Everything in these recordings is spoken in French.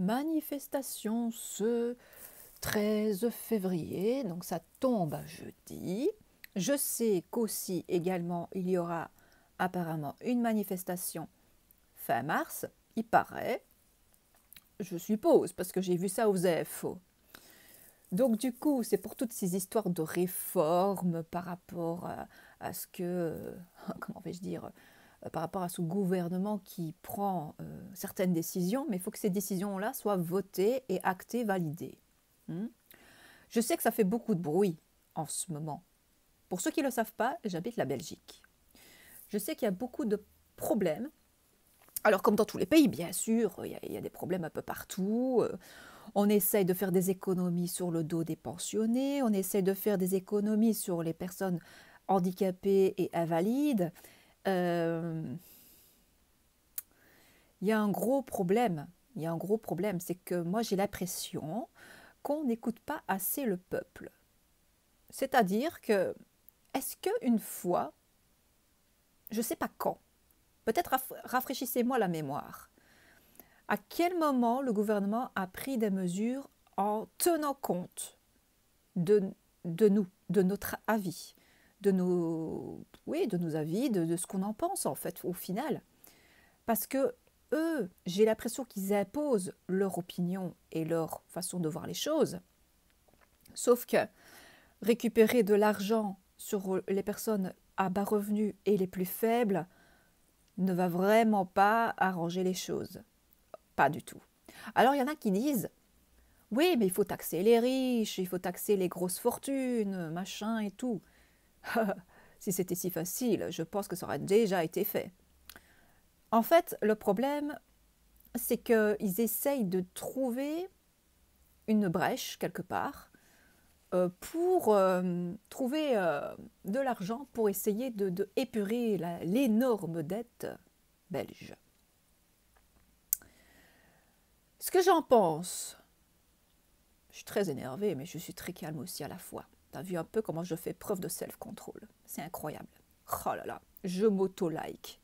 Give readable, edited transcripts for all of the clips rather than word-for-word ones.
manifestation ce 13 février, donc ça tombe à jeudi. Je sais qu'aussi également il y aura apparemment une manifestation fin mars, il paraît, je suppose, parce que j'ai vu ça aux infos. Donc du coup, c'est pour toutes ces histoires de réformes par rapport à ce que, comment vais-je dire, par rapport à ce gouvernement qui prend certaines décisions, mais il faut que ces décisions-là soient votées et actées, validées. Hmm. Je sais que ça fait beaucoup de bruit en ce moment. Pour ceux qui ne le savent pas, j'habite la Belgique. Je sais qu'il y a beaucoup de problèmes. Alors comme dans tous les pays, bien sûr, il y a des problèmes un peu partout. On essaye de faire des économies sur le dos des pensionnés, on essaye de faire des économies sur les personnes handicapées et invalides. Euh, Il y a un gros problème. Il y a un gros problème, c'est que moi j'ai l'impression qu'on n'écoute pas assez le peuple. C'est-à-dire que, est-ce qu'une fois, je ne sais pas quand, peut-être rafraîchissez-moi la mémoire, à quel moment le gouvernement a pris des mesures en tenant compte de, de nous, de notre avis, oui, de nos avis, de ce qu'on en pense en fait au final. Parce que eux, j'ai l'impression qu'ils imposent leur opinion et leur façon de voir les choses. Sauf que récupérer de l'argent sur les personnes à bas revenus et les plus faibles ne va vraiment pas arranger les choses. Pas du tout. Alors il y en a qui disent, oui, mais il faut taxer les riches, il faut taxer les grosses fortunes, machin et tout. Si c'était si facile, je pense que ça aurait déjà été fait. En fait, le problème, c'est qu'ils essayent de trouver une brèche quelque part pour trouver de l'argent pour essayer de épurer l'énorme dette belge. Ce que j'en pense, je suis très énervée, mais je suis très calme aussi à la fois. Tu as vu un peu comment je fais preuve de self-control. C'est incroyable. Oh là là, je m'auto-like.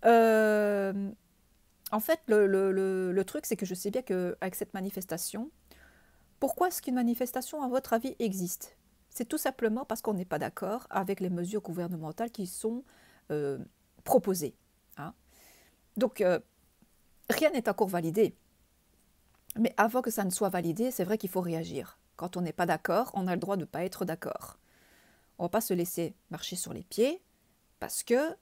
Euh, En fait, le truc, c'est que je sais bien qu'avec cette manifestation, pourquoi est-ce qu'une manifestation, à votre avis, existe? C'est tout simplement parce qu'on n'est pas d'accord avec les mesures gouvernementales qui sont euh, proposées. Hein. Donc, rien n'est encore validé. Mais avant que ça ne soit validé, c'est vrai qu'il faut réagir. Quand on n'est pas d'accord, on a le droit de ne pas être d'accord. On ne va pas se laisser marcher sur les pieds parce que,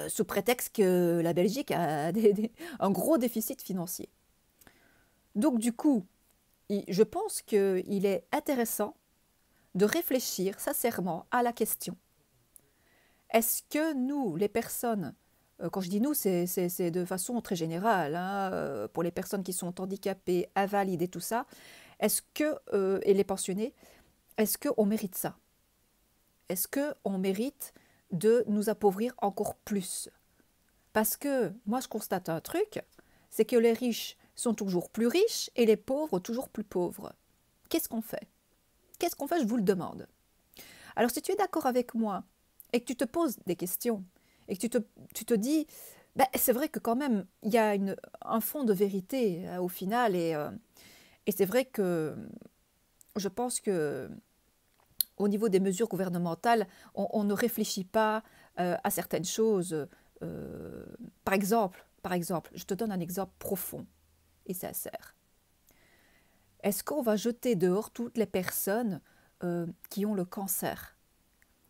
sous prétexte que la Belgique a un gros déficit financier. Donc, du coup, je pense qu'il est intéressant de réfléchir sincèrement à la question. Est-ce que nous, les personnes, quand je dis nous, c'est de façon très générale, hein, pour les personnes qui sont handicapées, invalides et tout ça, est-ce que, et les pensionnés, est-ce qu'on mérite ça? Est-ce qu'on mérite de nous appauvrir encore plus? Parce que moi, je constate un truc, c'est que les riches sont toujours plus riches et les pauvres toujours plus pauvres. Qu'est-ce qu'on fait? Qu'est-ce qu'on fait? Je vous le demande. Alors si tu es d'accord avec moi et que tu te poses des questions et que tu te dis, ben, c'est vrai que quand même, il y a un fond de vérité au final et c'est vrai que je pense que au niveau des mesures gouvernementales, on ne réfléchit pas à certaines choses. Euh, par exemple, je te donne un exemple profond et sincère. Est-ce qu'on va jeter dehors toutes les personnes qui ont le cancer,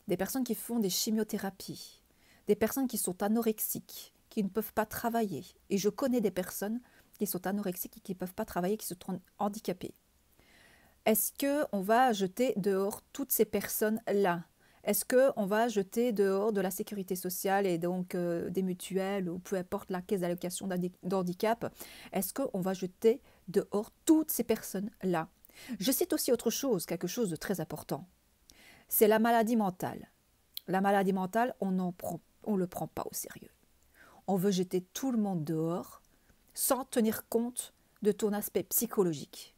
des personnes qui font des chimiothérapies, des personnes qui sont anorexiques, qui ne peuvent pas travailler? Et je connais des personnes qui sont anorexiques et qui ne peuvent pas travailler, qui sont handicapées. Est-ce qu'on va jeter dehors toutes ces personnes-là? Est-ce qu'on va jeter dehors de la sécurité sociale et donc des mutuelles ou peu importe la caisse d'allocation d'handicap? Est-ce qu'on va jeter dehors toutes ces personnes-là? Je cite aussi autre chose, quelque chose de très important. C'est la maladie mentale. La maladie mentale, on ne le prend pas au sérieux. On veut jeter tout le monde dehors sans tenir compte de ton aspect psychologique.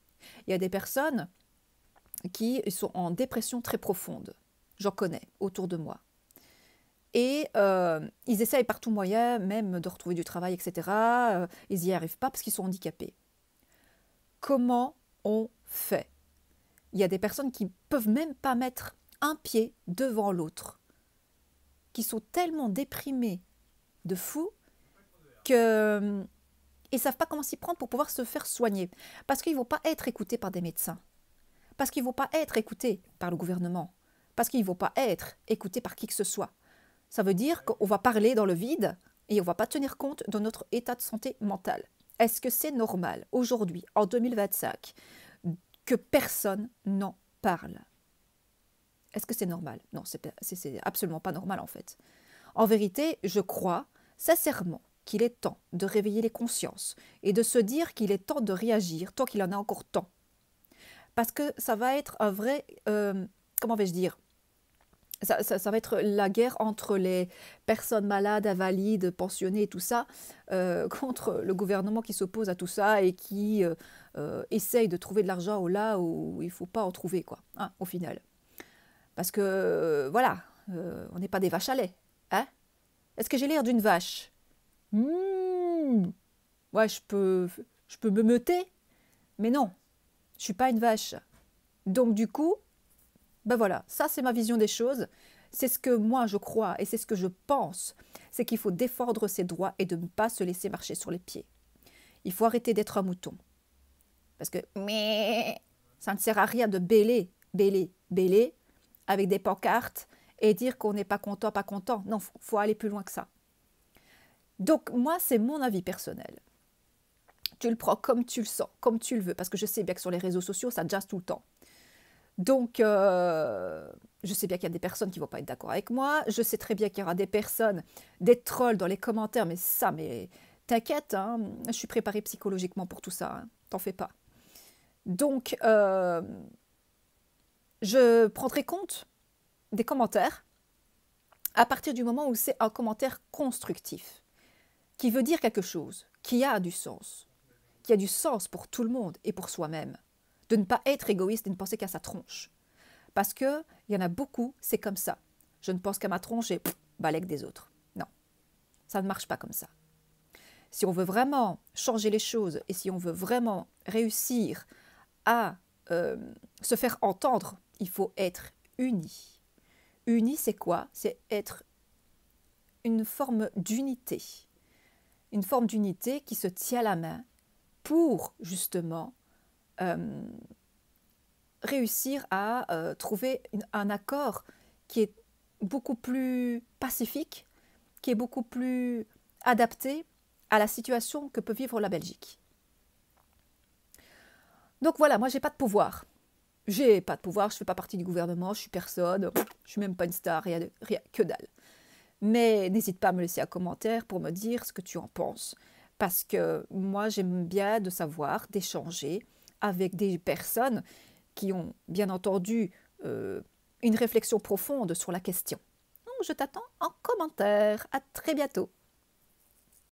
Il y a des personnes qui sont en dépression très profonde. J'en connais autour de moi. Et ils essayent par tout moyen, même de retrouver du travail, etc. Ils n'y arrivent pas parce qu'ils sont handicapés. Comment on fait? Il y a des personnes qui ne peuvent même pas mettre un pied devant l'autre, qui sont tellement déprimées de fou qu'ils ne savent pas comment s'y prendre pour pouvoir se faire soigner. Parce qu'ils ne vont pas être écoutés par des médecins. Parce qu'ils ne vont pas être écoutés par le gouvernement. Parce qu'ils ne vont pas être écoutés par qui que ce soit. Ça veut dire qu'on va parler dans le vide et on ne va pas tenir compte de notre état de santé mentale. Est-ce que c'est normal, aujourd'hui, en 2025, que personne n'en parle? Est-ce que c'est normal? Non, c'est absolument pas normal en fait. En vérité, je crois sincèrement qu'il est temps de réveiller les consciences et de se dire qu'il est temps de réagir tant qu'il en a encore temps. Parce que ça va être un vrai, comment vais-je dire, ça va être la guerre entre les personnes malades, invalides, pensionnées et tout ça, contre le gouvernement qui s'oppose à tout ça et qui essaye de trouver de l'argent là où il ne faut pas en trouver, quoi, hein, au final. Parce que, voilà, on n'est pas des vaches à lait. Hein? Est-ce que j'ai l'air d'une vache? Ouais, je peux me meuter, mais non, je ne suis pas une vache. Donc du coup, ben voilà, ça c'est ma vision des choses. C'est ce que moi je crois et c'est ce que je pense. C'est qu'il faut défendre ses droits et de ne pas se laisser marcher sur les pieds. Il faut arrêter d'être un mouton. Parce que ça ne sert à rien de bêler avec des pancartes et dire qu'on n'est pas content, pas content. Non, faut aller plus loin que ça. Donc moi, c'est mon avis personnel. Tu le prends comme tu le sens, comme tu le veux, parce que je sais bien que sur les réseaux sociaux, ça jazz tout le temps. Donc, je sais bien qu'il y a des personnes qui ne vont pas être d'accord avec moi. Je sais très bien qu'il y aura des personnes, des trolls dans les commentaires, mais ça, mais t'inquiète, hein, je suis préparée psychologiquement pour tout ça, hein, t'en fais pas. Donc, je prendrai compte des commentaires à partir du moment où c'est un commentaire constructif, qui veut dire quelque chose, qui a du sens pour tout le monde et pour soi-même. De ne pas être égoïste et ne penser qu'à sa tronche. Parce qu'il y en a beaucoup, c'est comme ça. Je ne pense qu'à ma tronche et balèque des autres. Non, ça ne marche pas comme ça. Si on veut vraiment changer les choses et si on veut vraiment réussir à se faire entendre, il faut être unis. Unis, c'est quoi? C'est être une forme d'unité. Une forme d'unité qui se tient la main pour justement réussir à trouver un accord qui est beaucoup plus pacifique, qui est beaucoup plus adapté à la situation que peut vivre la Belgique. Donc voilà, moi j'ai pas de pouvoir. J'ai pas de pouvoir, je fais pas partie du gouvernement, je suis personne, je suis même pas une star, rien que dalle. Mais n'hésite pas à me laisser un commentaire pour me dire ce que tu en penses. Parce que moi j'aime bien de savoir, d'échanger avec des personnes qui ont bien entendu une réflexion profonde sur la question. Donc, je t'attends en commentaire. À très bientôt.